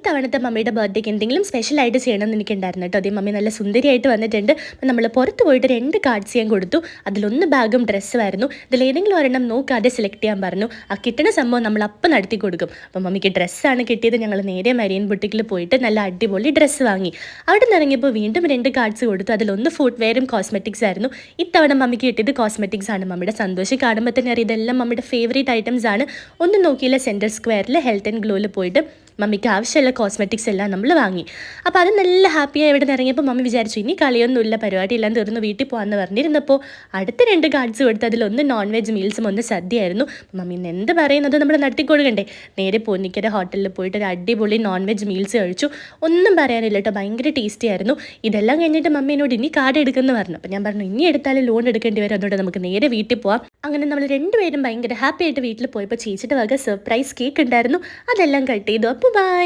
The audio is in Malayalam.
ഇത്തവണത്തെ മമ്മിയുടെ ബർത്ത്ഡേക്ക് എന്തെങ്കിലും സ്പെഷ്യലായിട്ട് ചെയ്യണമെന്ന് എനിക്കുണ്ടായിരുന്നു കേട്ടോ. അതേ മമ്മി നല്ല സുന്ദരിയായിട്ട് വന്നിട്ടുണ്ട്. അപ്പം നമ്മൾ പുറത്ത് പോയിട്ട് 2 കാർഡ്സ് ഞാൻ കൊടുത്തു. അതിലൊന്ന് ബാഗും ഡ്രസ്സുമായിരുന്നു. ഇതിലേതെങ്കിലും ഒരെണ്ണം നോക്കാതെ സെലക്ട് ചെയ്യാൻ പറഞ്ഞു. ആ കിട്ടുന്ന സംഭവം നമ്മൾ അപ്പം നടത്തി കൊടുക്കും. അപ്പം മമ്മിക്ക് ഡ്രസ്സാണ് കിട്ടിയത്. ഞങ്ങൾ നേരെ മരിയൻ ബുട്ടിക്കിൽ പോയിട്ട് നല്ല അടിപൊളി ഡ്രസ്സ് വാങ്ങി. അവിടെ നിന്ന് ഇറങ്ങിയപ്പോൾ വീണ്ടും 2 കാർഡ്സ് കൊടുത്തു. അതിലൊന്ന് ഫുട്വെയറും കോസ്മെറ്റിക്സ് ആയിരുന്നു. ഇത്തവണ മമ്മിക്ക് കിട്ടിയത് കോസ്മെറ്റിക്സ് ആണ്. മമ്മിയുടെ സന്തോഷം കാണുമ്പോൾ തന്നെ അറിയാം ഇതെല്ലാം മമ്മിയുടെ ഫേവറേറ്റ് ഐറ്റംസ് ആണ്. ഒന്നും നോക്കിയില്ല, സെൻറ്റർ സ്ക്വയറിൽ ഹെൽത്ത് ആൻഡ് ഗ്ലോയിൽ പോയിട്ട് മമ്മിക്ക് ആവശ്യമുള്ള കോസ്മെറ്റിക്സ് എല്ലാം നമ്മൾ വാങ്ങി. അപ്പോൾ അത് നല്ല ഹാപ്പിയായി ഇവിടെ നിന്ന് ഇറങ്ങിയപ്പോൾ മമ്മി വിചാരിച്ചു ഇനി കളിയൊന്നുമില്ല, പരിപാടിയെല്ലാം തീർന്നു വീട്ടിൽ പോകാമെന്ന് പറഞ്ഞിരുന്നപ്പോൾ അടുത്ത 2 കാർഡ്സ് കൊടുത്ത് അതിലൊന്ന് നോൺ വെജ് മീൽസും ഒന്ന് സദ്യയായിരുന്നു. മമ്മി ഇന്ന് എന്ത് പറയുന്നത് നമ്മൾ നടത്തിക്കൊടുക്കണ്ടേ. നേരെ പൊന്നിക്കര ഹോട്ടലിൽ പോയിട്ട് ഒരു അടിപൊളി നോൺ വെജ് മീൽസ് കഴിച്ചു. ഒന്നും പറയാനില്ല കേട്ടോ, ഭയങ്കര ടേസ്റ്റി ആയിരുന്നു. ഇതെല്ലാം കഴിഞ്ഞിട്ട് മമ്മി എന്നോട് ഇനി കാർഡ് എടുക്കുമെന്ന് പറഞ്ഞു. അപ്പോൾ ഞാൻ പറഞ്ഞു ഇനി എടുത്താലും ലോൺ എടുക്കേണ്ടി വരും, അതുകൊണ്ട് നമുക്ക് നേരെ വീട്ടിൽ പോവാം. അങ്ങനെ നമ്മൾ രണ്ടുപേരും ഭയങ്കര ഹാപ്പി ആയിട്ട് വീട്ടിൽ പോയപ്പോൾ ചേച്ചിയുടെ വക സർപ്രൈസ് കേക്ക് ഉണ്ടായിരുന്നു. അതെല്ലാം കട്ട് ചെയ്തു. അപ്പോൾ ബൈ.